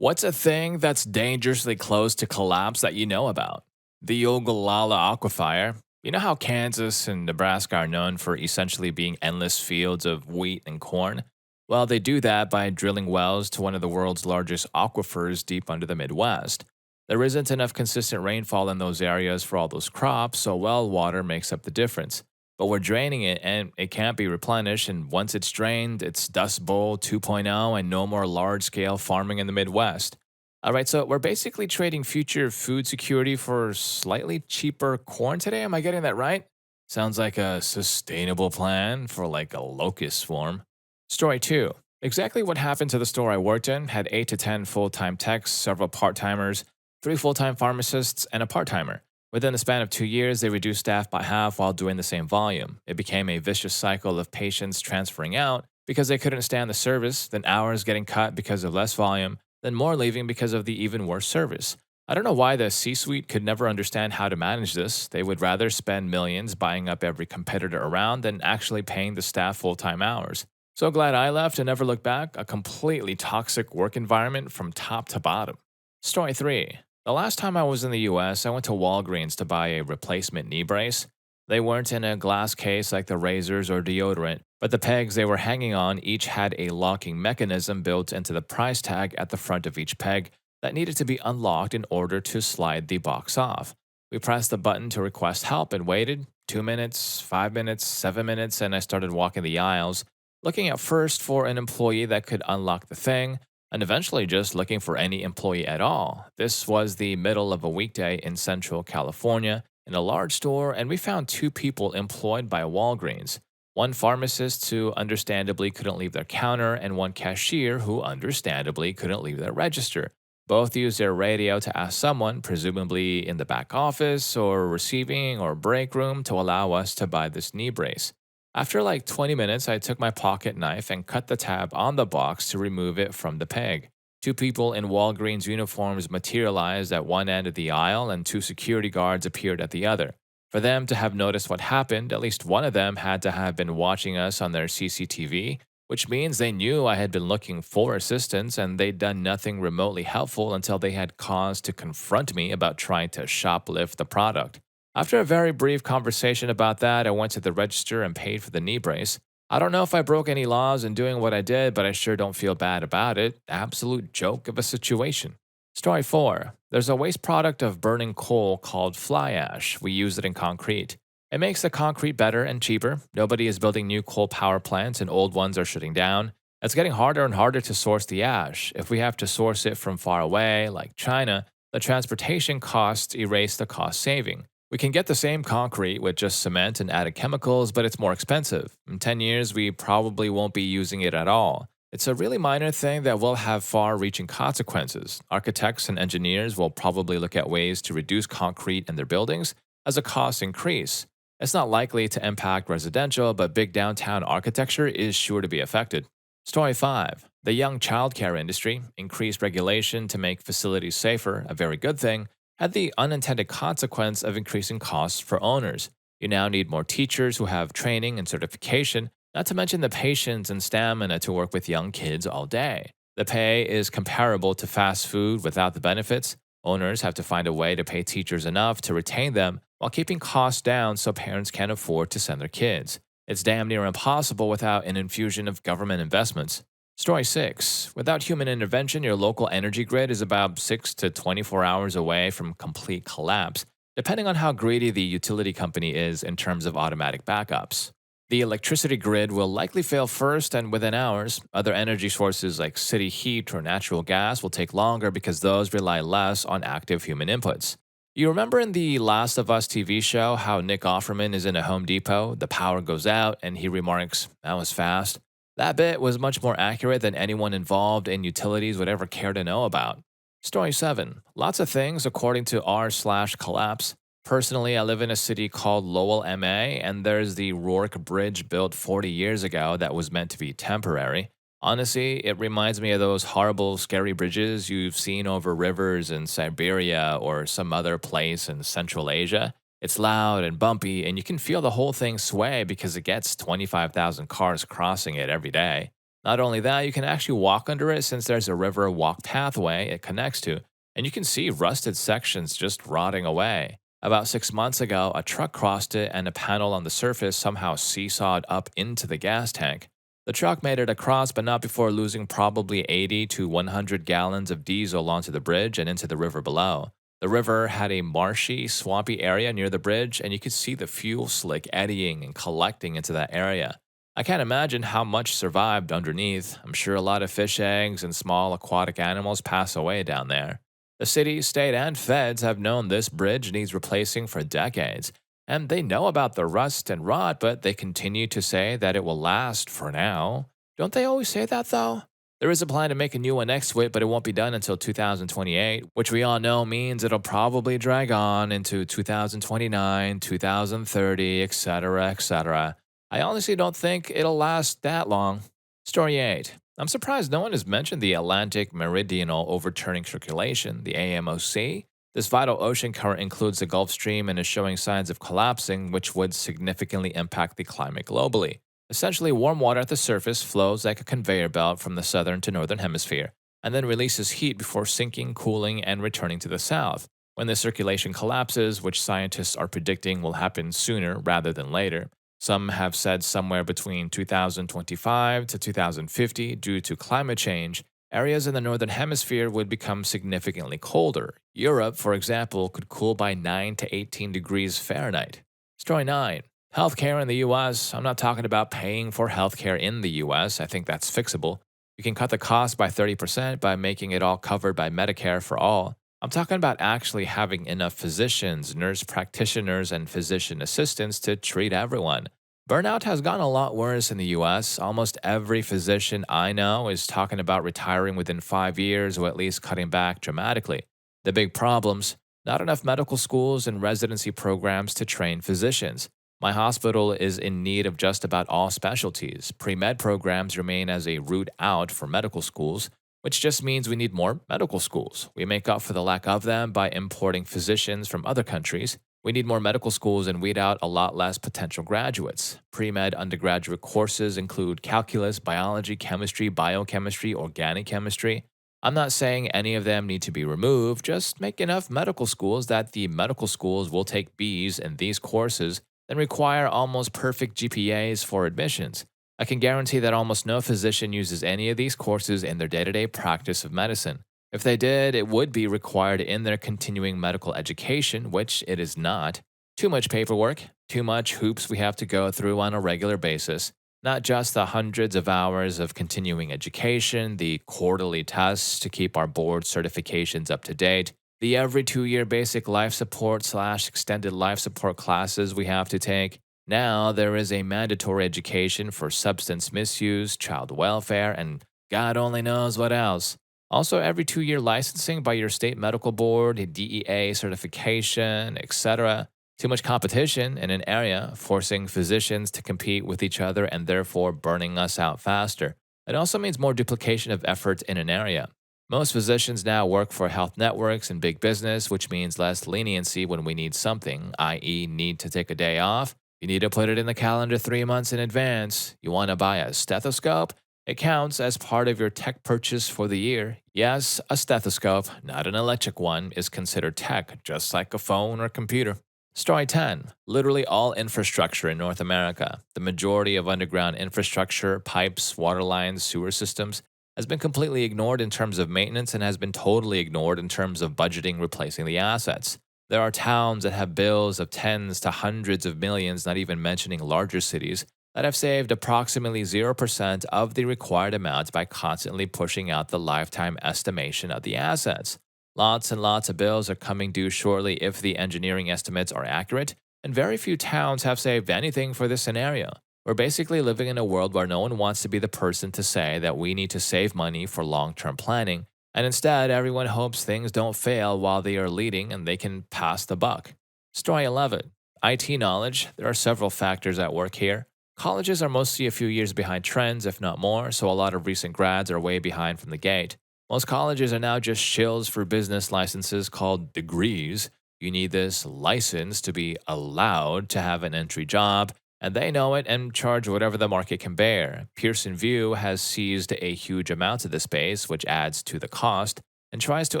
What's a thing that's dangerously close to collapse that you know about? The Ogallala Aquifer. You know how Kansas and Nebraska are known for essentially being endless fields of wheat and corn? Well, they do that by drilling wells to one of the world's largest aquifers deep under the Midwest. There isn't enough consistent rainfall in those areas for all those crops, so well water makes up the difference. But we're draining it and it can't be replenished. And once it's drained, it's Dust Bowl 2.0 and no more large scale farming in the Midwest. All right, so we're basically trading future food security for slightly cheaper corn today. Am I getting that right? Sounds like a sustainable plan for like a locust swarm. Story 2. Exactly what happened to the store I worked in had 8 to 10 full time techs, several part timers, 3 full time pharmacists, and a part timer. Within the span of 2 years, they reduced staff by half while doing the same volume. It became a vicious cycle of patients transferring out because they couldn't stand the service, then hours getting cut because of less volume, then more leaving because of the even worse service. I don't know why the C suite could never understand how to manage this. They would rather spend millions buying up every competitor around than actually paying the staff full time hours. So glad I left and never looked back. A completely toxic work environment from top to bottom. Story 3. The last time I was in the US, I went to Walgreens to buy a replacement knee brace. They weren't in a glass case like the razors or deodorant, but the pegs they were hanging on each had a locking mechanism built into the price tag at the front of each peg that needed to be unlocked in order to slide the box off. We pressed the button to request help and waited 2 minutes, 5 minutes, 7 minutes, and I started walking the aisles, looking at first for an employee that could unlock the thing, and eventually just looking for any employee at all. This was the middle of a weekday in Central California in a large store, and we found 2 people employed by Walgreens: one pharmacist who understandably couldn't leave their counter, and one cashier who understandably couldn't leave their register. Both used their radio to ask someone, presumably in the back office or receiving or break room, to allow us to buy this knee brace. After like 20 minutes, I took my pocket knife and cut the tab on the box to remove it from the peg. 2 people in Walgreens uniforms materialized at one end of the aisle, and 2 security guards appeared at the other. For them to have noticed what happened, at least one of them had to have been watching us on their CCTV, which means they knew I had been looking for assistance and they'd done nothing remotely helpful until they had cause to confront me about trying to shoplift the product. After a very brief conversation about that, I went to the register and paid for the knee brace. I don't know if I broke any laws in doing what I did, but I sure don't feel bad about it. Absolute joke of a situation. Story 4. There's a waste product of burning coal called fly ash. We use it in concrete. It makes the concrete better and cheaper. Nobody is building new coal power plants and old ones are shutting down. It's getting harder and harder to source the ash. If we have to source it from far away, like China, the transportation costs erase the cost saving. We can get the same concrete with just cement and added chemicals, but it's more expensive. In 10 years, we probably won't be using it at all. It's a really minor thing that will have far reaching consequences. Architects and engineers will probably look at ways to reduce concrete in their buildings as a cost increase. It's not likely to impact residential, but big downtown architecture is sure to be affected. Story 5. The young childcare industry, increased regulation to make facilities safer, a very good thing, had the unintended consequence of increasing costs for owners. You now need more teachers who have training and certification, not to mention the patience and stamina to work with young kids all day. The pay is comparable to fast food without the benefits. Owners have to find a way to pay teachers enough to retain them while keeping costs down so parents can afford to send their kids. It's damn near impossible without an infusion of government investments. Story 6. Without human intervention, your local energy grid is about 6 to 24 hours away from complete collapse, depending on how greedy the utility company is in terms of automatic backups. The electricity grid will likely fail first, and within hours, other energy sources like city heat or natural gas will take longer because those rely less on active human inputs. You remember in the Last of Us TV show how Nick Offerman is in a Home Depot, the power goes out, and he remarks, "That was fast." That bit was much more accurate than anyone involved in utilities would ever care to know about. Story 7. Lots of things according to r/collapse. Personally, I live in a city called Lowell, MA, and there's the Rourke Bridge built 40 years ago that was meant to be temporary. Honestly, it reminds me of those horrible, scary bridges you've seen over rivers in Siberia or some other place in Central Asia. It's loud and bumpy, and you can feel the whole thing sway because it gets 25,000 cars crossing it every day. Not only that, you can actually walk under it since there's a river walk pathway it connects to, and you can see rusted sections just rotting away. About 6 months ago, a truck crossed it and a panel on the surface somehow seesawed up into the gas tank. The truck made it across, but not before losing probably 80 to 100 gallons of diesel onto the bridge and into the river below. The river had a marshy, swampy area near the bridge, and you could see the fuel slick eddying and collecting into that area. I can't imagine how much survived underneath. I'm sure a lot of fish eggs and small aquatic animals pass away down there. The city, state, and feds have known this bridge needs replacing for decades, and they know about the rust and rot, but they continue to say that it will last for now. Don't they always say that, though? There is a plan to make a new one next to it, but it won't be done until 2028, which we all know means it'll probably drag on into 2029, 2030, etc., etc. I honestly don't think it'll last that long. Story 8. I'm surprised no one has mentioned the Atlantic Meridional Overturning Circulation, the AMOC. This vital ocean current includes the Gulf Stream and is showing signs of collapsing, which would significantly impact the climate globally. Essentially, warm water at the surface flows like a conveyor belt from the southern to northern hemisphere, and then releases heat before sinking, cooling, and returning to the south. When the circulation collapses, which scientists are predicting will happen sooner rather than later, some have said somewhere between 2025 to 2050 due to climate change, areas in the northern hemisphere would become significantly colder. Europe, for example, could cool by 9 to 18 degrees Fahrenheit. Story 9. Healthcare in the US. I'm not talking about paying for healthcare in the US. I think that's fixable. You can cut the cost by 30% by making it all covered by Medicare for all. I'm talking about actually having enough physicians, nurse practitioners, and physician assistants to treat everyone. Burnout has gotten a lot worse in the US. Almost every physician I know is talking about retiring within 5 years or at least cutting back dramatically. The big problems: not enough medical schools and residency programs to train physicians. My hospital is in need of just about all specialties. Pre-med programs remain as a route out for medical schools, which just means we need more medical schools. We make up for the lack of them by importing physicians from other countries. We need more medical schools and weed out a lot less potential graduates. Pre-med undergraduate courses include calculus, biology, chemistry, biochemistry, organic chemistry. I'm not saying any of them need to be removed, just make enough medical schools that the medical schools will take Bs in these courses and require almost perfect GPAs for admissions. I can guarantee that almost no physician uses any of these courses in their day-to-day practice of medicine. If they did, it would be required in their continuing medical education, which it is not. Too much paperwork, too much hoops we have to go through on a regular basis. Not just the hundreds of hours of continuing education, the quarterly tests to keep our board certifications up to date, the every 2 year basic life support / extended life support classes we have to take. Now there is a mandatory education for substance misuse, child welfare, and God only knows what else. Also, every 2 year licensing by your state medical board, DEA certification, etc. Too much competition in an area, forcing physicians to compete with each other and therefore burning us out faster. It also means more duplication of effort in an area. Most physicians now work for health networks and big business, which means less leniency when we need something, i.e., need to take a day off. You need to put it in the calendar 3 months in advance. You want to buy a stethoscope? It counts as part of your tech purchase for the year. Yes, a stethoscope, not an electric one, is considered tech, just like a phone or computer. Story 10. Literally all infrastructure in North America. The majority of underground infrastructure, pipes, water lines, sewer systems, has been completely ignored in terms of maintenance and has been totally ignored in terms of budgeting replacing the assets. There are towns that have bills of tens to hundreds of millions, not even mentioning larger cities, that have saved approximately 0% of the required amount by constantly pushing out the lifetime estimation of the assets. Lots and lots of bills are coming due shortly if the engineering estimates are accurate, and very few towns have saved anything for this scenario. We're basically living in a world where no one wants to be the person to say that we need to save money for long-term planning, and instead everyone hopes things don't fail while they are leading and they can pass the buck. Story 11. IT knowledge. There are several factors at work here. Colleges are mostly a few years behind trends, if not more, so a lot of recent grads are way behind from the gate. Most colleges are now just shills for business licenses called degrees. You need this license to be allowed to have an entry job. And they know it and charge whatever the market can bear. Pearson VUE has seized a huge amount of the space, which adds to the cost, and tries to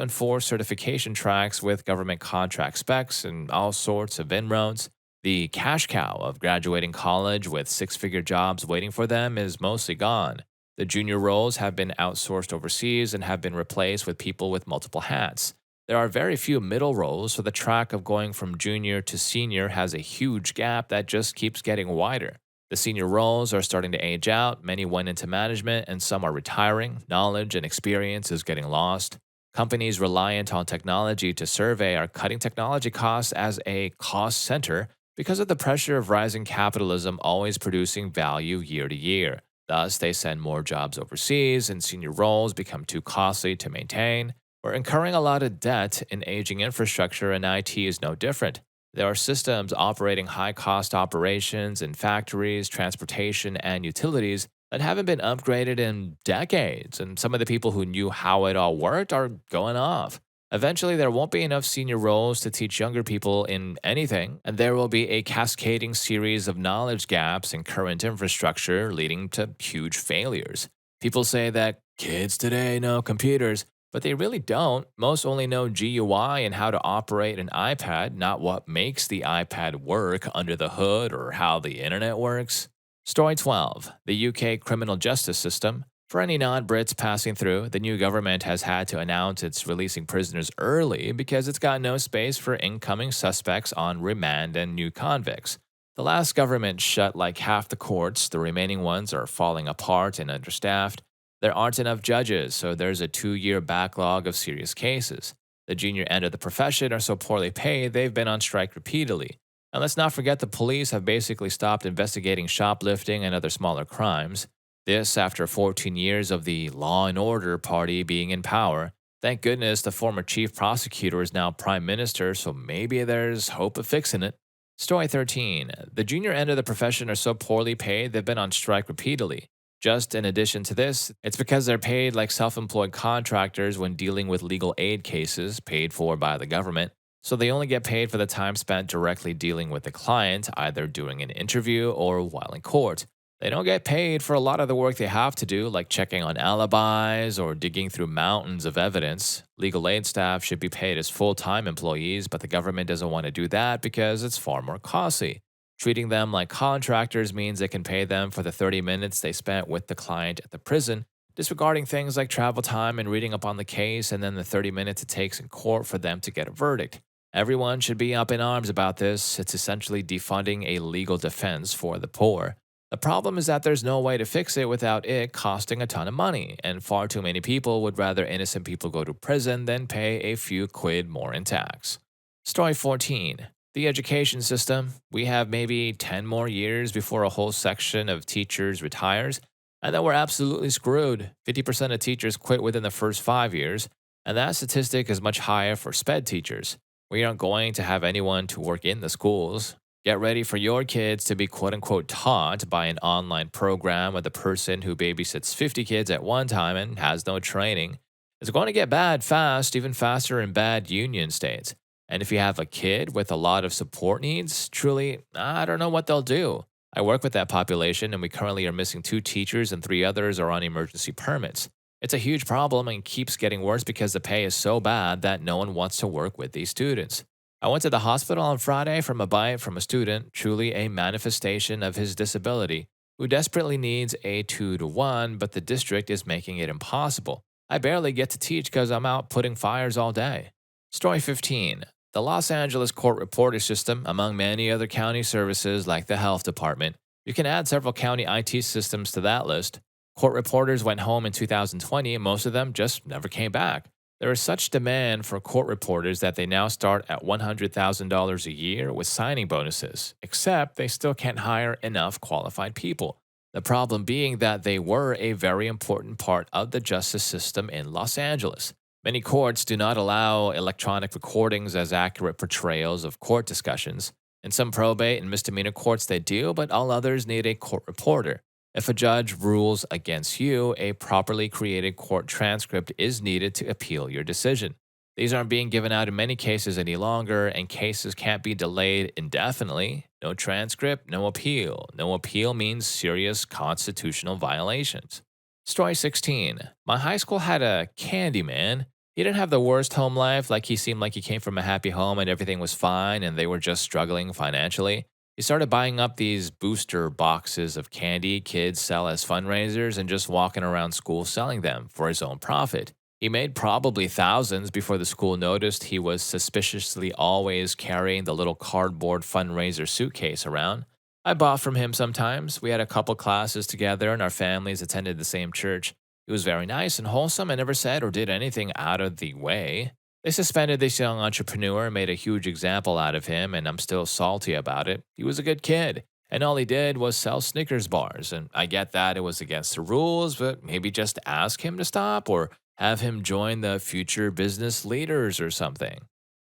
enforce certification tracks with government contract specs and all sorts of inroads. The cash cow of graduating college with six-figure jobs waiting for them is mostly gone. The junior roles have been outsourced overseas and have been replaced with people with multiple hats. There are very few middle roles, so the track of going from junior to senior has a huge gap that just keeps getting wider. The senior roles are starting to age out, many went into management, and some are retiring. Knowledge and experience is getting lost. Companies reliant on technology to survey are cutting technology costs as a cost center because of the pressure of rising capitalism always producing value year to year. Thus, they send more jobs overseas, and senior roles become too costly to maintain. We're incurring a lot of debt in aging infrastructure, and IT is no different. There are systems operating high cost operations in factories, transportation, and utilities that haven't been upgraded in decades, and some of the people who knew how it all worked are going off. Eventually, there won't be enough senior roles to teach younger people in anything, and there will be a cascading series of knowledge gaps in current infrastructure, leading to huge failures. People say that kids today know computers, but they really don't. Most only know GUI and how to operate an iPad, not what makes the iPad work under the hood or how the internet works. Story 12. The UK criminal justice system. For any non Brits passing through, the new government has had to announce it's releasing prisoners early because it's got no space for incoming suspects on remand and new convicts. The last government shut like half the courts, the remaining ones are falling apart and understaffed. There aren't enough judges, so there's a 2 year backlog of serious cases. The junior end of the profession are so poorly paid, they've been on strike repeatedly. And let's not forget the police have basically stopped investigating shoplifting and other smaller crimes. This after 14 years of the Law and Order party being in power. Thank goodness the former chief prosecutor is now prime minister, so maybe there's hope of fixing it. Story 13. The junior end of the profession are so poorly paid they've been on strike repeatedly. Just in addition to this, it's because they're paid like self employed contractors when dealing with legal aid cases paid for by the government. So they only get paid for the time spent directly dealing with the client, either doing an interview or while in court. They don't get paid for a lot of the work they have to do, like checking on alibis or digging through mountains of evidence. Legal aid staff should be paid as full time employees, but the government doesn't want to do that because it's far more costly. Treating them like contractors means they can pay them for the 30 minutes they spent with the client at the prison, disregarding things like travel time and reading up on the case, and then the 30 minutes it takes in court for them to get a verdict. Everyone should be up in arms about this. It's essentially defunding a legal defense for the poor. The problem is that there's no way to fix it without it costing a ton of money, and far too many people would rather innocent people go to prison than pay a few quid more in tax. Story 14. The education system. We have maybe 10 more years before a whole section of teachers retires, and then we're absolutely screwed. 50% of teachers quit within the first 5 years, and that statistic is much higher for SPED teachers. We aren't going to have anyone to work in the schools. Get ready for your kids to be quote unquote taught by an online program with a person who babysits 50 kids at one time and has no training. It's going to get bad fast, even faster in bad union states. And if you have a kid with a lot of support needs, truly, I don't know what they'll do. I work with that population, and we currently are missing 2 teachers and 3 others are on emergency permits. It's a huge problem and keeps getting worse because the pay is so bad that no one wants to work with these students. I went to the hospital on Friday from a bite from a student, truly a manifestation of his disability, who desperately needs a 2-to-1, but the district is making it impossible. I barely get to teach because I'm out putting fires all day. Story 15. The Los Angeles court reporter system, among many other county services like the health department. You can add several county IT systems to that list. Court reporters went home in 2020, and most of them just never came back. There is such demand for court reporters that they now start at $100,000 a year with signing bonuses, except they still can't hire enough qualified people. The problem being that they were a very important part of the justice system in Los Angeles. Many courts do not allow electronic recordings as accurate portrayals of court discussions. In some probate and misdemeanor courts they do, but all others need a court reporter. If a judge rules against you, a properly created court transcript is needed to appeal your decision. These aren't being given out in many cases any longer, and cases can't be delayed indefinitely. No transcript, no appeal. No appeal means serious constitutional violations. Story 16. My high school had a candy man. He didn't have the worst home life, like he seemed like he came from a happy home and everything was fine and they were just struggling financially. He started buying up these booster boxes of candy kids sell as fundraisers and just walking around school selling them for his own profit. He made probably thousands before the school noticed he was suspiciously always carrying the little cardboard fundraiser suitcase around. I bought from him sometimes. We had a couple classes together and our families attended the same church. He was very nice and wholesome and never said or did anything out of the way. They suspended this young entrepreneur and made a huge example out of him, and I'm still salty about it. He was a good kid, and all he did was sell Snickers bars. And I get that it was against the rules, but maybe just ask him to stop or have him join the future business leaders or something.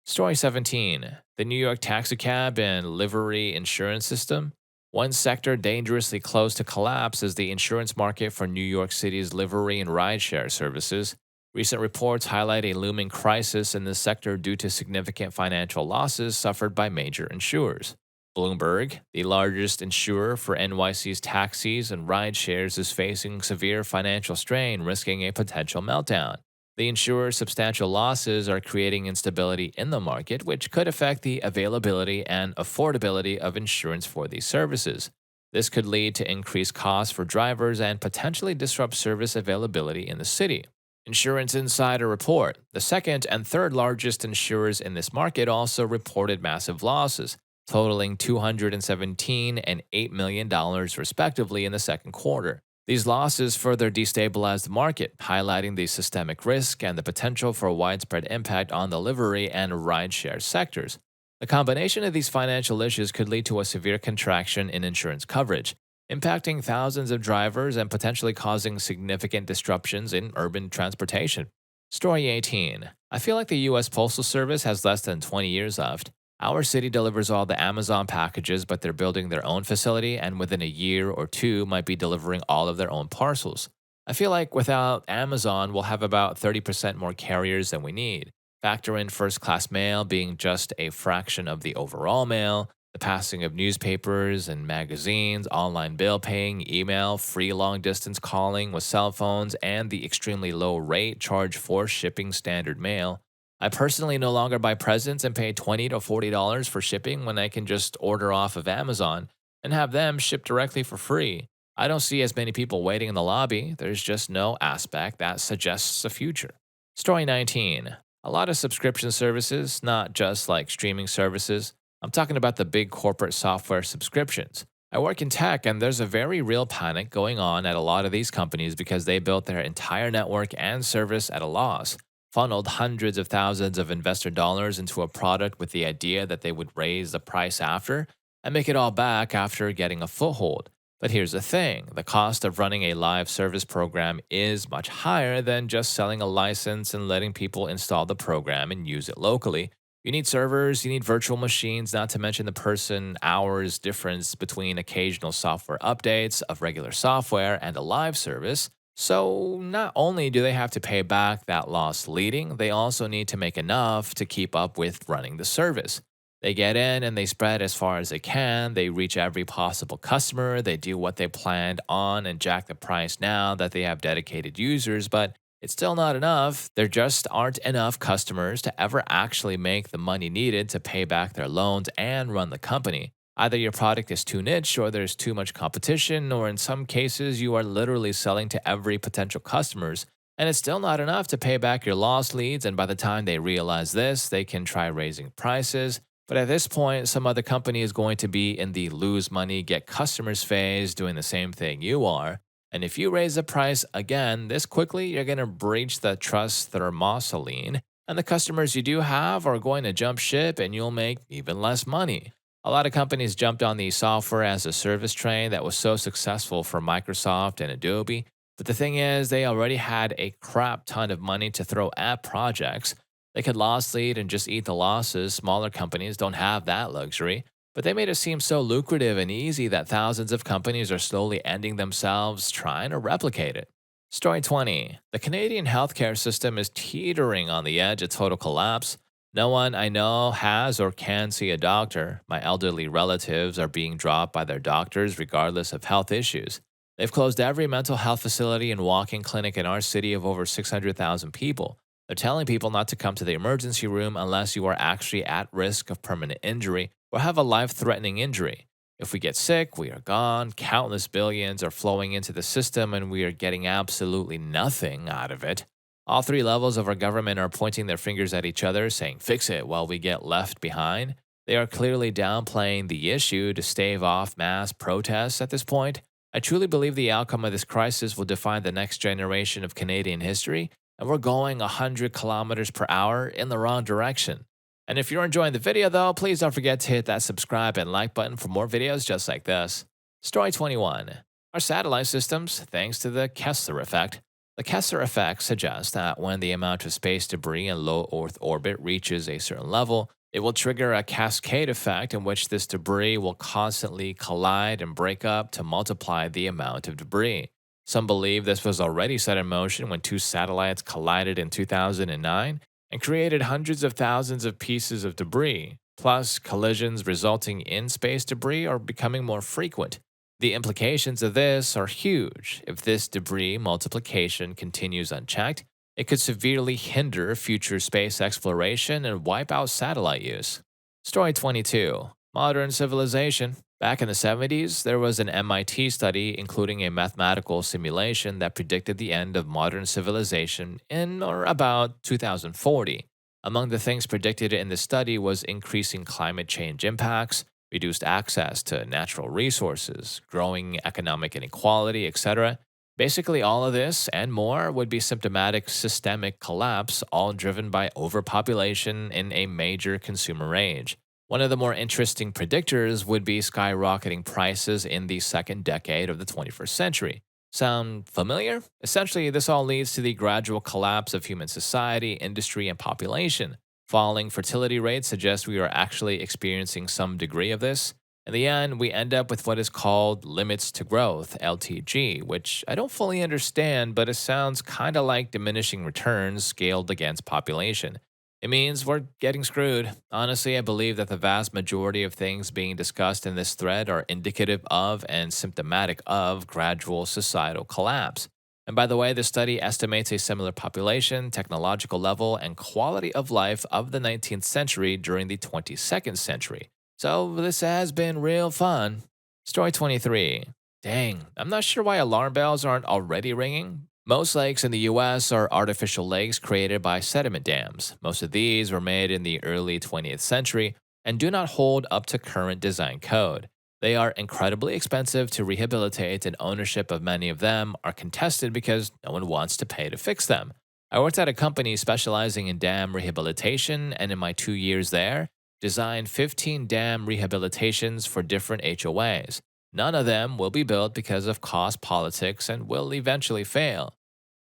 Story 17. The New York taxicab and livery insurance system. One sector dangerously close to collapse is the insurance market for New York City's livery and rideshare services. Recent reports highlight a looming crisis in this sector due to significant financial losses suffered by major insurers. Bloomberg, the largest insurer for NYC's taxis and rideshares, is facing severe financial strain, risking a potential meltdown. The insurer's substantial losses are creating instability in the market, which could affect the availability and affordability of insurance for these services. This could lead to increased costs for drivers and potentially disrupt service availability in the city. Insurance Insider report. The second and third largest insurers in this market also reported massive losses, totaling $217 and $8 million respectively in the second quarter. These losses further destabilized the market, highlighting the systemic risk and the potential for widespread impact on the livery and rideshare sectors. The combination of these financial issues could lead to a severe contraction in insurance coverage, impacting thousands of drivers and potentially causing significant disruptions in urban transportation. Story 18. I feel like the U.S. Postal Service has less than 20 years left. Our city delivers all the Amazon packages, but they're building their own facility and within a year or two might be delivering all of their own parcels. I feel like without Amazon, we'll have about 30% more carriers than we need. Factor in first class mail being just a fraction of the overall mail, the passing of newspapers and magazines, online bill paying, email, free long distance calling with cell phones, and the extremely low rate charged for shipping standard mail. I personally no longer buy presents and pay $20 to $40 for shipping when I can just order off of Amazon and have them shipped directly for free. I don't see as many people waiting in the lobby. There's just no aspect that suggests a future. Story 19. A lot of subscription services, not just like streaming services. I'm talking about the big corporate software subscriptions. I work in tech, and there's a very real panic going on at a lot of these companies because they built their entire network and service at a loss, funneled hundreds of thousands of investor dollars into a product with the idea that they would raise the price after and make it all back after getting a foothold. But here's the thing, the cost of running a live service program is much higher than just selling a license and letting people install the program and use it locally. You need servers, you need virtual machines, not to mention the person hours difference between occasional software updates of regular software and a live service. So, not only do they have to pay back that lost leading, they also need to make enough to keep up with running the service. They get in and they spread as far as they can, they reach every possible customer, they do what they planned on and jack the price now that they have dedicated users, but it's still not enough. There just aren't enough customers to ever actually make the money needed to pay back their loans and run the company. Either your product is too niche, or there's too much competition, or in some cases, you are literally selling to every potential customers, and it's still not enough to pay back your lost leads, and by the time they realize this, they can try raising prices. But at this point, some other company is going to be in the lose money, get customers phase, doing the same thing you are. And if you raise the price again this quickly, you're going to breach the trust thermosoline, and the customers you do have are going to jump ship and you'll make even less money. A lot of companies jumped on the software as a service train that was so successful for Microsoft and Adobe, but the thing is, they already had a crap ton of money to throw at projects. They could loss lead and just eat the losses. Smaller companies don't have that luxury, but they made it seem so lucrative and easy that thousands of companies are slowly ending themselves trying to replicate it. Story 20. The Canadian healthcare system is teetering on the edge of total collapse. No one I know has or can see a doctor. My elderly relatives are being dropped by their doctors regardless of health issues. They've closed every mental health facility and walk in clinic in our city of over 600,000 people. They're telling people not to come to the emergency room unless you are actually at risk of permanent injury or have a life threatening injury. If we get sick, we are gone. Countless billions are flowing into the system, and we are getting absolutely nothing out of it. All three levels of our government are pointing their fingers at each other, saying, fix it while we get left behind. They are clearly downplaying the issue to stave off mass protests at this point. I truly believe the outcome of this crisis will define the next generation of Canadian history, and we're going 100 kilometers per hour in the wrong direction. And if you're enjoying the video though, please don't forget to hit that subscribe and like button for more videos just like this. Story 21. Our satellite systems, thanks to the Kessler effect. The Kessler effect suggests that when the amount of space debris in low Earth orbit reaches a certain level, it will trigger a cascade effect in which this debris will constantly collide and break up to multiply the amount of debris. Some believe this was already set in motion when two satellites collided in 2009 and created hundreds of thousands of pieces of debris. Plus, collisions resulting in space debris are becoming more frequent. The implications of this are huge. If this debris multiplication continues unchecked, it could severely hinder future space exploration and wipe out satellite use. Story 22. Modern civilization. Back in the 70s, there was an MIT study including a mathematical simulation that predicted the end of modern civilization in or about 2040. Among the things predicted in the study was increasing climate change impacts, reduced access to natural resources, growing economic inequality, etc. Basically, all of this and more would be symptomatic systemic collapse, all driven by overpopulation in a major consumer age. One of the more interesting predictors would be skyrocketing prices in the second decade of the 21st century. Sound familiar? Essentially, this all leads to the gradual collapse of human society, industry, and population. Falling fertility rates suggest we are actually experiencing some degree of this. In the end, we end up with what is called limits to growth, LTG, which I don't fully understand, but it sounds kind of like diminishing returns scaled against population. It means we're getting screwed. Honestly, I believe that the vast majority of things being discussed in this thread are indicative of and symptomatic of gradual societal collapse. And by the way, the study estimates a similar population, technological level, and quality of life of the 19th century during the 22nd century. So this has been real fun. Story 23. Dang, I'm not sure why alarm bells aren't already ringing. Most lakes in the US are artificial lakes created by sediment dams. Most of these were made in the early 20th century and do not hold up to current design code. They are incredibly expensive to rehabilitate, and ownership of many of them are contested because no one wants to pay to fix them. I worked at a company specializing in dam rehabilitation, and in my 2 years there, designed 15 dam rehabilitations for different HOAs. None of them will be built because of cost politics and will eventually fail.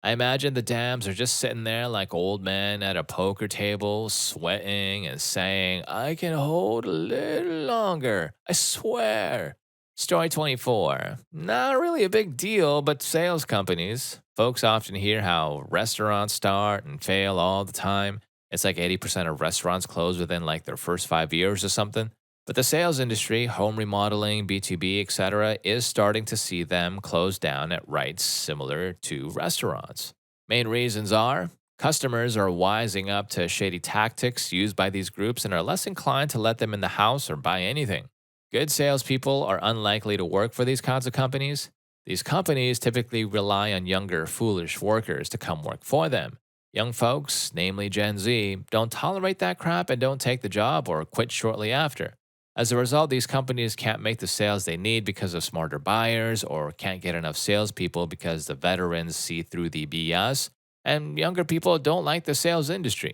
I imagine the dams are just sitting there like old men at a poker table, sweating and saying, I can hold a little longer, I swear. Story 24. Not really a big deal, but sales companies. Folks often hear how restaurants start and fail all the time. It's like 80% of restaurants close within like their first 5 years or something. But the sales industry, home remodeling, B2B, etc., is starting to see them close down at rates similar to restaurants. Main reasons are customers are wising up to shady tactics used by these groups and are less inclined to let them in the house or buy anything. Good salespeople are unlikely to work for these kinds of companies. These companies typically rely on younger, foolish workers to come work for them. Young folks, namely Gen Z, don't tolerate that crap and don't take the job or quit shortly after. As a result, these companies can't make the sales they need because of smarter buyers or can't get enough salespeople because the veterans see through the BS, and younger people don't like the sales industry.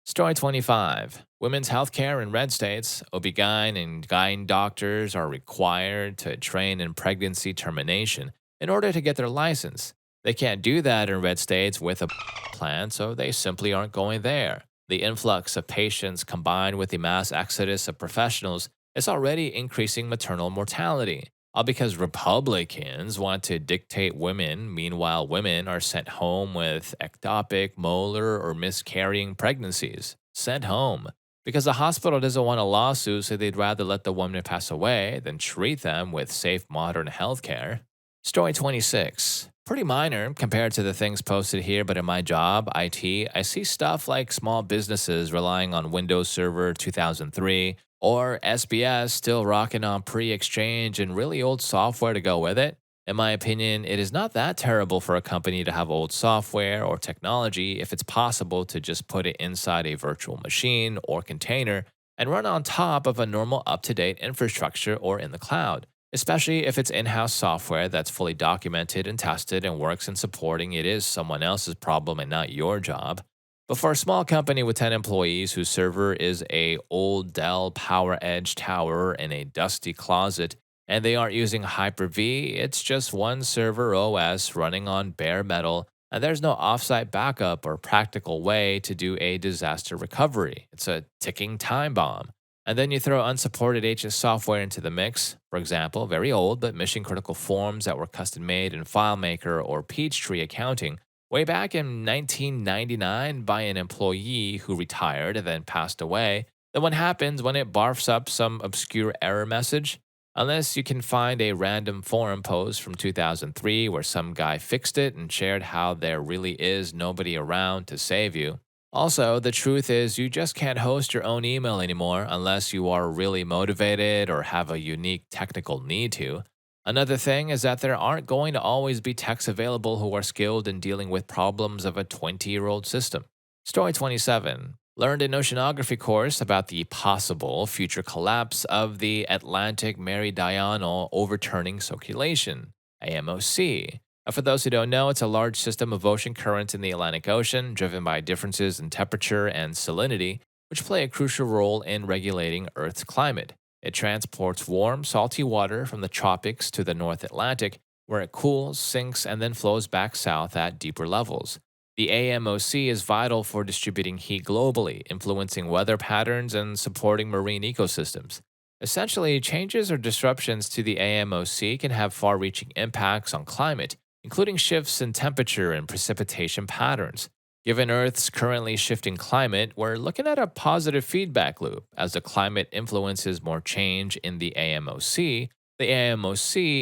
Story 25. Women's healthcare in red states, OB-GYN and GYN doctors are required to train in pregnancy termination in order to get their license. They can't do that in red states with a plan, so they simply aren't going there. The influx of patients combined with the mass exodus of professionals is already increasing maternal mortality. All because Republicans want to dictate women. Meanwhile, women are sent home with ectopic, molar, or miscarrying pregnancies. Sent home. Because the hospital doesn't want a lawsuit, so they'd rather let the woman pass away than treat them with safe modern healthcare. Story 26. Pretty minor compared to the things posted here, but in my job, IT, I see stuff like small businesses relying on Windows Server 2003 or SBS still rocking on pre exchange and really old software to go with it. In my opinion, it is not that terrible for a company to have old software or technology if it's possible to just put it inside a virtual machine or container and run on top of a normal up to date infrastructure or in the cloud, especially if it's in house software that's fully documented and tested and works in supporting it is someone else's problem and not your job. But for a small company with 10 employees whose server is a old Dell PowerEdge tower in a dusty closet and they aren't using Hyper-V, it's just one server OS running on bare metal and there's no offsite backup or practical way to do a disaster recovery. It's a ticking time bomb. And then you throw unsupported HS software into the mix, for example, very old but mission critical forms that were custom made in FileMaker or Peachtree accounting way back in 1999 by an employee who retired and then passed away. Then what happens when it barfs up some obscure error message? Unless you can find a random forum post from 2003 where some guy fixed it and shared how there really is nobody around to save you. Also, the truth is you just can't host your own email anymore unless you are really motivated or have a unique technical need to. Another thing is that there aren't going to always be techs available who are skilled in dealing with problems of a 20-year-old system. Story 27. Learned an oceanography course about the possible future collapse of the Atlantic Meridional Overturning Circulation, AMOC. For those who don't know, it's a large system of ocean currents in the Atlantic Ocean driven by differences in temperature and salinity, which play a crucial role in regulating Earth's climate. It transports warm, salty water from the tropics to the North Atlantic, where it cools, sinks, and then flows back south at deeper levels. The AMOC is vital for distributing heat globally, influencing weather patterns and supporting marine ecosystems. Essentially, changes or disruptions to the AMOC can have far reaching impacts on climate, including shifts in temperature and precipitation patterns. Given Earth's currently shifting climate, we're looking at a positive feedback loop. As the climate influences more change in the AMOC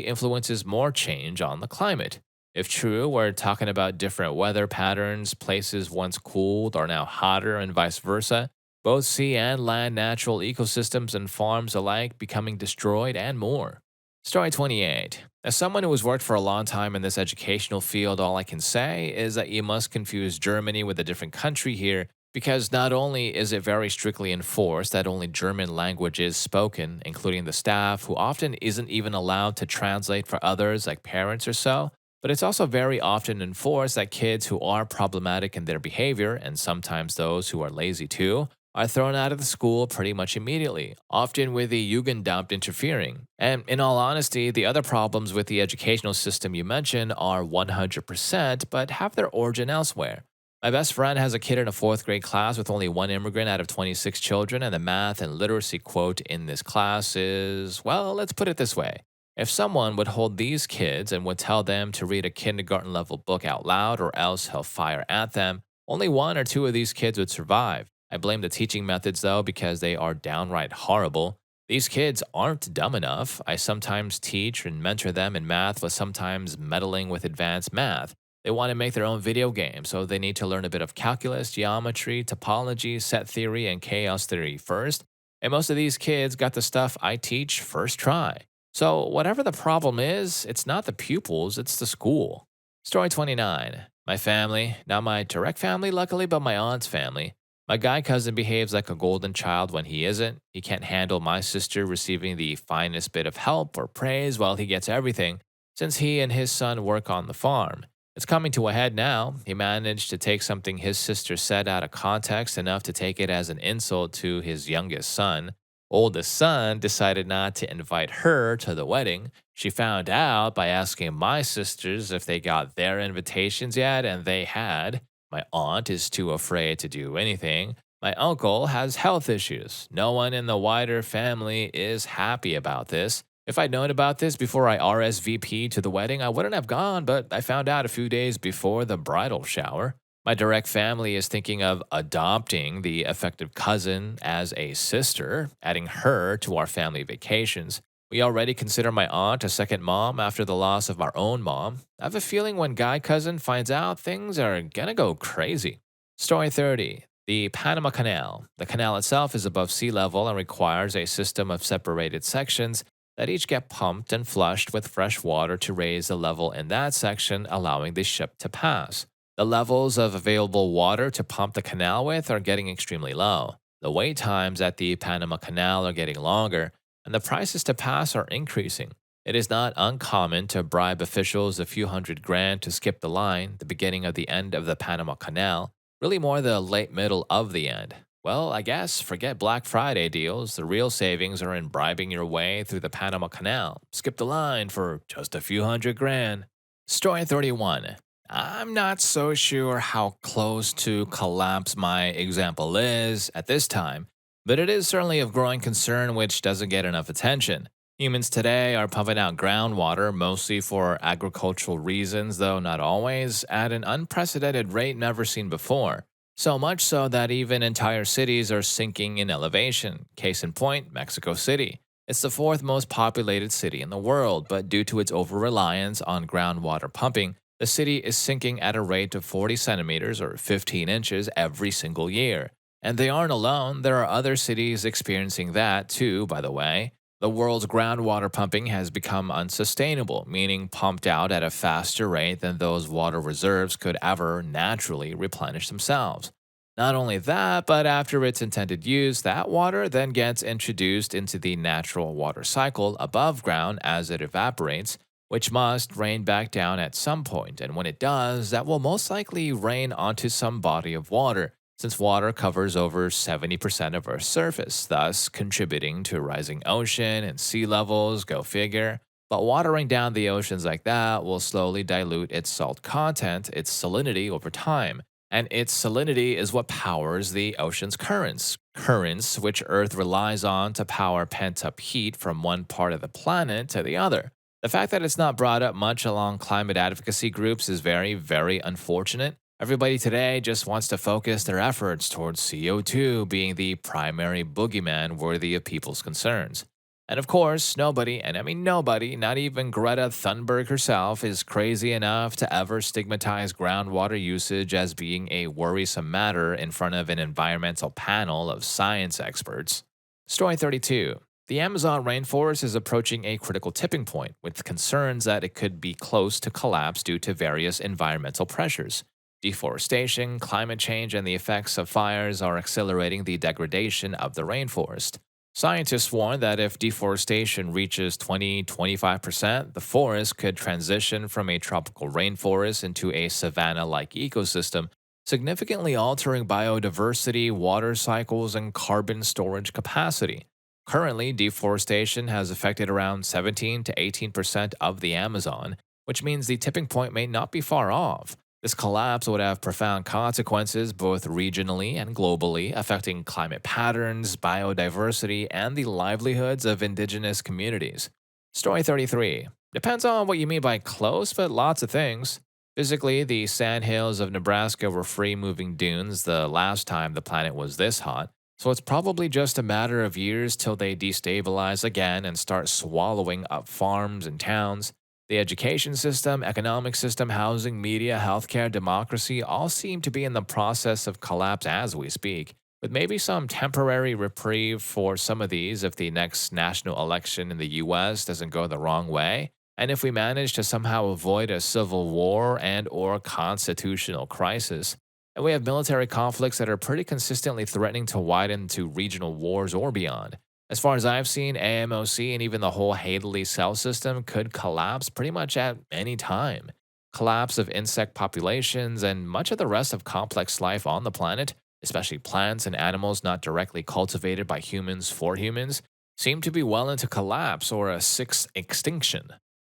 influences more change on the climate. If true, we're talking about different weather patterns, places once cooled are now hotter, and vice versa, both sea and land natural ecosystems and farms alike becoming destroyed, and more. Story 28. As someone who has worked for a long time in this educational field, all I can say is that you must confuse Germany with a different country here because not only is it very strictly enforced that only German language is spoken, including the staff, who often isn't even allowed to translate for others like parents or so, but it's also very often enforced that kids who are problematic in their behavior, and sometimes those who are lazy too, are thrown out of the school pretty much immediately, often with the Jugendamt interfering. And in all honesty, the other problems with the educational system you mentioned are 100%, but have their origin elsewhere. My best friend has a kid in a fourth grade class with only one immigrant out of 26 children, and the math and literacy quote in this class is, well, let's put it this way. If someone would hold these kids and would tell them to read a kindergarten level book out loud or else he'll fire at them, only one or two of these kids would survive. I blame the teaching methods though because they are downright horrible. These kids aren't dumb enough. I sometimes teach and mentor them in math, but sometimes meddling with advanced math. They want to make their own video game, so they need to learn a bit of calculus, geometry, topology, set theory, and chaos theory first. And most of these kids got the stuff I teach first try. So, whatever the problem is, it's not the pupils, it's the school. Story 29. My family, not my direct family, luckily, but my aunt's family. My guy cousin behaves like a golden child when he isn't. He can't handle my sister receiving the finest bit of help or praise while he gets everything, since he and his son work on the farm. It's coming to a head now. He managed to take something his sister said out of context enough to take it as an insult to his youngest son. Oldest son decided not to invite her to the wedding. She found out by asking my sisters if they got their invitations yet, and they had. My aunt is too afraid to do anything. My uncle has health issues. No one in the wider family is happy about this. If I'd known about this before I RSVP'd to the wedding, I wouldn't have gone, but I found out a few days before the bridal shower. My direct family is thinking of adopting the affected cousin as a sister, adding her to our family vacations. We already consider my aunt a second mom after the loss of our own mom. I have a feeling when guy cousin finds out, things are gonna go crazy. Story 30. The Panama Canal. The canal itself is above sea level and requires a system of separated sections that each get pumped and flushed with fresh water to raise the level in that section, allowing the ship to pass. The levels of available water to pump the canal with are getting extremely low. The wait times at the Panama Canal are getting longer, and the prices to pass are increasing. It is not uncommon to bribe officials a few hundred grand to skip the line, the beginning of the end of the Panama Canal, really more the late middle of the end. Well, I guess forget Black Friday deals. The real savings are in bribing your way through the Panama Canal. Skip the line for just a few hundred grand. Story 31. I'm not so sure how close to collapse my example is at this time, but it is certainly of growing concern which doesn't get enough attention. Humans today are pumping out groundwater mostly for agricultural reasons, though not always, at an unprecedented rate never seen before. So much so that even entire cities are sinking in elevation. Case in point, Mexico City. It's the fourth most populated city in the world, but due to its over reliance on groundwater pumping, the city is sinking at a rate of 40 centimeters or 15 inches every single year. And they aren't alone, there are other cities experiencing that too, by the way. The world's groundwater pumping has become unsustainable, meaning pumped out at a faster rate than those water reserves could ever naturally replenish themselves. Not only that, but after its intended use, that water then gets introduced into the natural water cycle above ground as it evaporates, which must rain back down at some point, and when it does, that will most likely rain onto some body of water, since water covers over 70% of Earth's surface, thus contributing to rising ocean and sea levels, go figure. But watering down the oceans like that will slowly dilute its salt content, its salinity over time. And its salinity is what powers the ocean's currents. Currents which Earth relies on to power pent up heat from one part of the planet to the other. The fact that it's not brought up much along climate advocacy groups is very, very unfortunate. Everybody today just wants to focus their efforts towards CO2 being the primary boogeyman worthy of people's concerns. And of course, nobody, and I mean nobody, not even Greta Thunberg herself, is crazy enough to ever stigmatize groundwater usage as being a worrisome matter in front of an environmental panel of science experts. Story 32. The Amazon rainforest is approaching a critical tipping point, with concerns that it could be close to collapse due to various environmental pressures. Deforestation, climate change, and the effects of fires are accelerating the degradation of the rainforest. Scientists warn that if deforestation reaches 20-25%, the forest could transition from a tropical rainforest into a savanna like ecosystem, significantly altering biodiversity, water cycles, and carbon storage capacity. Currently, deforestation has affected around 17 to 18% of the Amazon, which means the tipping point may not be far off. This collapse would have profound consequences both regionally and globally, affecting climate patterns, biodiversity, and the livelihoods of indigenous communities. Story 33. Depends on what you mean by close, but lots of things. Physically, the sandhills of Nebraska were free moving dunes the last time the planet was this hot, so it's probably just a matter of years till they destabilize again and start swallowing up farms and towns. The education system, economic system, housing, media, healthcare, democracy all seem to be in the process of collapse as we speak, with maybe some temporary reprieve for some of these if the next national election in the US doesn't go the wrong way, and if we manage to somehow avoid a civil war and or constitutional crisis. And we have military conflicts that are pretty consistently threatening to widen to regional wars or beyond. As far as I've seen, AMOC and even the whole Hadley cell system could collapse pretty much at any time. Collapse of insect populations and much of the rest of complex life on the planet, especially plants and animals not directly cultivated by humans for humans, seem to be well into collapse or a sixth extinction.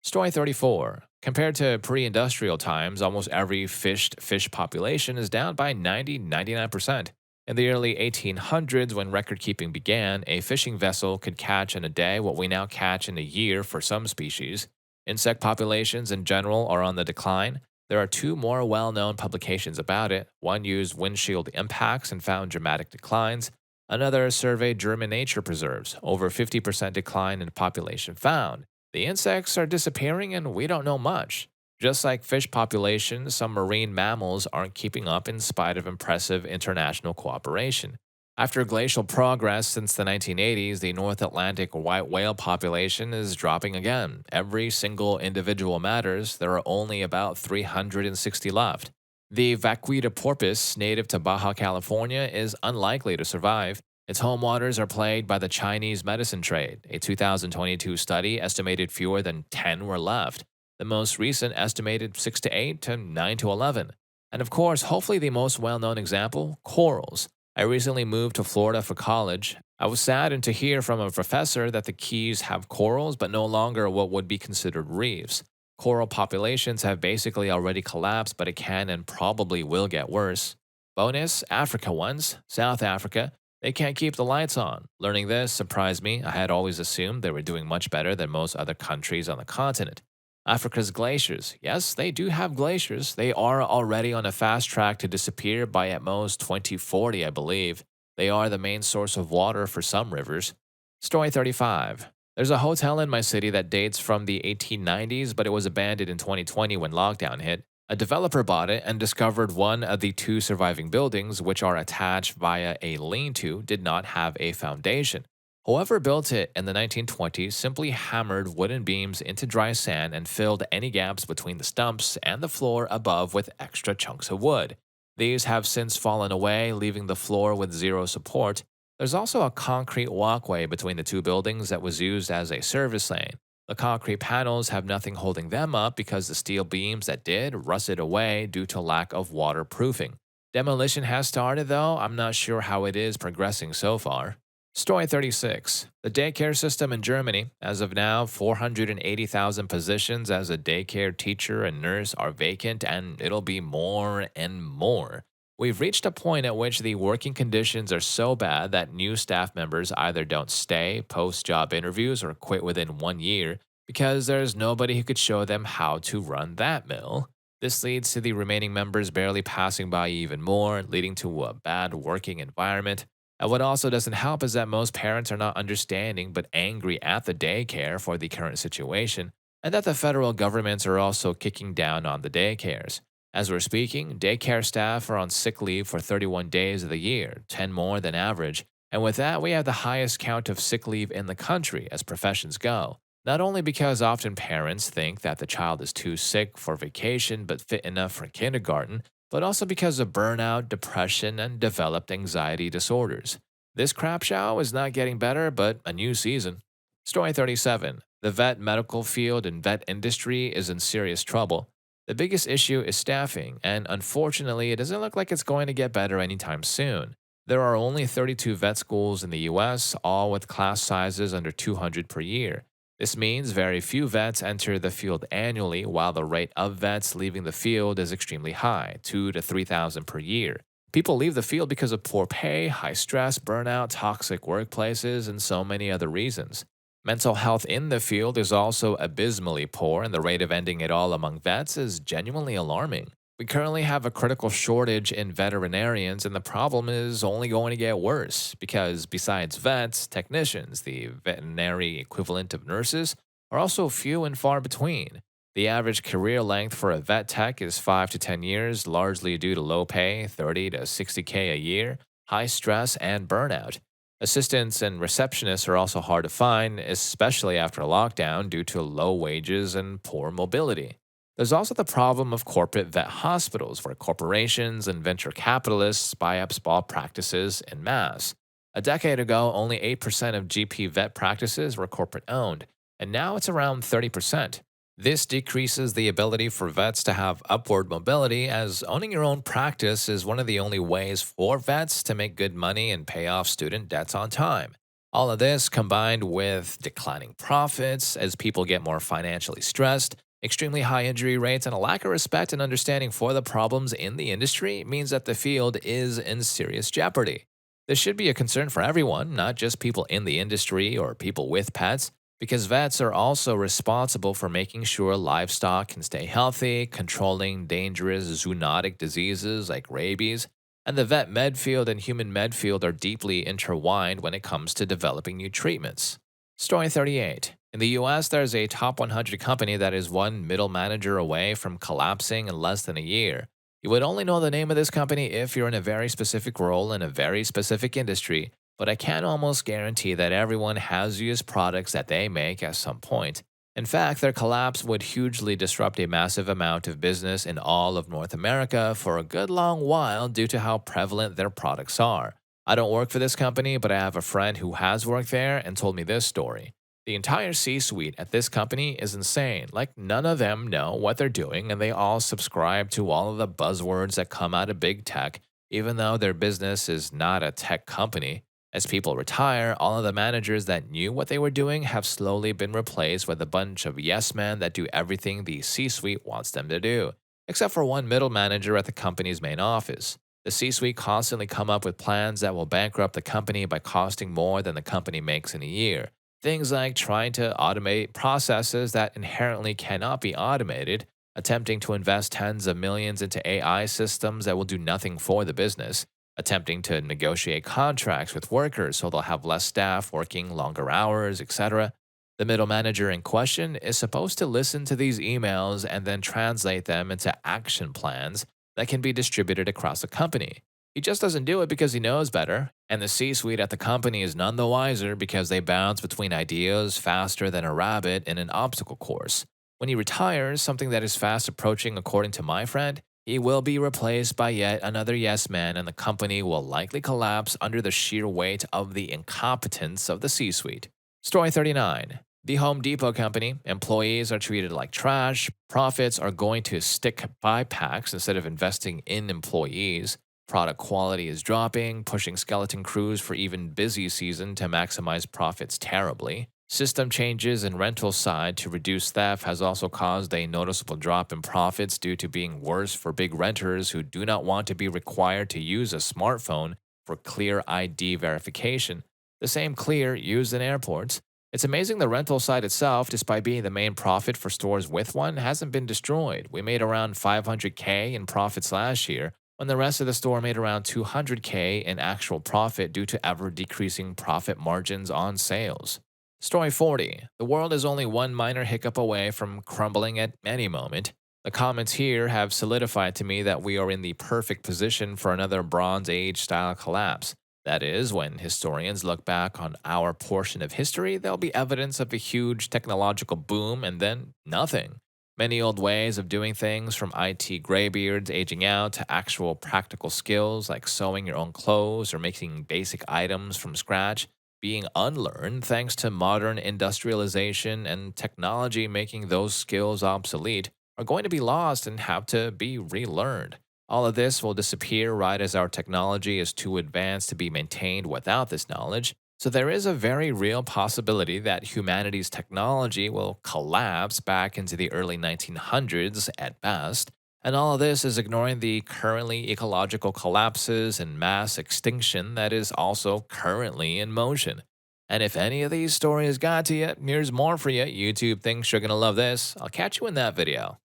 Story 34. Compared to pre-industrial times, almost every fished fish population is down by 99%. In the early 1800s, when record keeping began, a fishing vessel could catch in a day what we now catch in a year for some species. Insect populations in general are on the decline. There are two more well known publications about it. One used windshield impacts and found dramatic declines. Another surveyed German nature preserves, over 50% decline in population found. The insects are disappearing and we don't know much. Just like fish populations, some marine mammals aren't keeping up in spite of impressive international cooperation. After glacial progress since the 1980s, the North Atlantic white whale population is dropping again. Every single individual matters. There are only about 360 left. The vaquita porpoise, native to Baja California, is unlikely to survive. Its home waters are plagued by the Chinese medicine trade. A 2022 study estimated fewer than 10 were left. The most recent estimated 6 to 8 to 9 to 11. And of course, hopefully the most well known example, corals. I recently moved to Florida for college. I was saddened to hear from a professor that the Keys have corals, but no longer what would be considered reefs. Coral populations have basically already collapsed, but it can and probably will get worse. Bonus, Africa ones, South Africa, they can't keep the lights on. Learning this surprised me. I had always assumed they were doing much better than most other countries on the continent. Africa's glaciers. Yes, they do have glaciers. They are already on a fast track to disappear by at most 2040, I believe. They are the main source of water for some rivers. Story 35. There's a hotel in my city that dates from the 1890s, but it was abandoned in 2020 when lockdown hit. A developer bought it and discovered one of the two surviving buildings, which are attached via a lean to, did not have a foundation. Whoever built it in the 1920s simply hammered wooden beams into dry sand and filled any gaps between the stumps and the floor above with extra chunks of wood. These have since fallen away, leaving the floor with zero support. There's also a concrete walkway between the two buildings that was used as a service lane. The concrete panels have nothing holding them up because the steel beams that did rusted away due to lack of waterproofing. Demolition has started though. I'm not sure how it is progressing so far. Story 36. The daycare system in Germany. As of now, 480,000 positions as a daycare teacher and nurse are vacant, and it'll be more and more. We've reached a point at which the working conditions are so bad that new staff members either don't stay, post job interviews, or quit within 1 year because there's nobody who could show them how to run that mill. This leads to the remaining members barely passing by even more, leading to a bad working environment. And what also doesn't help is that most parents are not understanding but angry at the daycare for the current situation, and that the federal governments are also kicking down on the daycares. As we're speaking, daycare staff are on sick leave for 31 days of the year, 10 more than average, and with that, we have the highest count of sick leave in the country as professions go. Not only because often parents think that the child is too sick for vacation but fit enough for kindergarten, but also because of burnout, depression, and developed anxiety disorders. This crap show is not getting better, but a new season. Story 37. The vet medical field and vet industry is in serious trouble. The biggest issue is staffing, and unfortunately, it doesn't look like it's going to get better anytime soon. There are only 32 vet schools in the US, all with class sizes under 200 per year. This means very few vets enter the field annually, while the rate of vets leaving the field is extremely high, 2 to 3,000 per year. People leave the field because of poor pay, high stress, burnout, toxic workplaces, and so many other reasons. Mental health in the field is also abysmally poor, and the rate of ending it all among vets is genuinely alarming. We currently have a critical shortage in veterinarians, and the problem is only going to get worse because, besides vets, technicians, the veterinary equivalent of nurses, are also few and far between. The average career length for a vet tech is 5 to 10 years, largely due to low pay, 30 to 60K a year, high stress, and burnout. Assistants and receptionists are also hard to find, especially after lockdown due to low wages and poor mobility. There's also the problem of corporate vet hospitals, where corporations and venture capitalists buy up spa practices en masse. A decade ago, only 8% of GP vet practices were corporate owned, and now it's around 30%. This decreases the ability for vets to have upward mobility, as owning your own practice is one of the only ways for vets to make good money and pay off student debts on time. All of this combined with declining profits as people get more financially stressed Extremely high injury rates and a lack of respect and understanding for the problems in the industry means that the field is in serious jeopardy. This should be a concern for everyone, not just people in the industry or people with pets, because vets are also responsible for making sure livestock can stay healthy, controlling dangerous zoonotic diseases like rabies, and the vet med field and human med field are deeply intertwined when it comes to developing new treatments. Story 38. In the US, there's a top 100 company that is one middle manager away from collapsing in less than a year. You would only know the name of this company if you're in a very specific role in a very specific industry, but I can almost guarantee that everyone has used products that they make at some point. In fact, their collapse would hugely disrupt a massive amount of business in all of North America for a good long while due to how prevalent their products are. I don't work for this company, but I have a friend who has worked there and told me this story. The entire C suite at this company is insane. Like, none of them know what they're doing, and they all subscribe to all of the buzzwords that come out of big tech, even though their business is not a tech company. As people retire, all of the managers that knew what they were doing have slowly been replaced with a bunch of yes men that do everything the C suite wants them to do, except for one middle manager at the company's main office. The C suite constantly come up with plans that will bankrupt the company by costing more than the company makes in a year. Things like trying to automate processes that inherently cannot be automated, attempting to invest tens of millions into AI systems that will do nothing for the business, attempting to negotiate contracts with workers so they'll have less staff working longer hours, etc. The middle manager in question is supposed to listen to these emails and then translate them into action plans that can be distributed across the company. He just doesn't do it because he knows better, and the C suite at the company is none the wiser because they bounce between ideas faster than a rabbit in an obstacle course. When he retires, something that is fast approaching, according to my friend, he will be replaced by yet another yes man, and the company will likely collapse under the sheer weight of the incompetence of the C suite. Story 39. The Home Depot company. Employees are treated like trash. Profits are going to stick buy packs instead of investing in employees. Product quality is dropping, pushing skeleton crews for even busy season to maximize profits terribly. System changes in rental side to reduce theft has also caused a noticeable drop in profits due to being worse for big renters who do not want to be required to use a smartphone for clear ID verification, the same clear used in airports. It's amazing the rental side itself, despite being the main profit for stores with one, hasn't been destroyed. We made around $500K in profits last year, when the rest of the store made around $200K in actual profit due to ever decreasing profit margins on sales. Story 40. The world is only one minor hiccup away from crumbling at any moment. The comments here have solidified to me that we are in the perfect position for another Bronze Age style collapse. That is, when historians look back on our portion of history, there'll be evidence of a huge technological boom and then nothing. Many old ways of doing things, from IT graybeards aging out to actual practical skills like sewing your own clothes or making basic items from scratch, being unlearned thanks to modern industrialization and technology making those skills obsolete, are going to be lost and have to be relearned. All of this will disappear right as our technology is too advanced to be maintained without this knowledge. So there is a very real possibility that humanity's technology will collapse back into the early 1900s at best. And all of this is ignoring the currently ecological collapses and mass extinction that is also currently in motion. And if any of these stories got to you, here's more for you. YouTube thinks you're going to love this. I'll catch you in that video.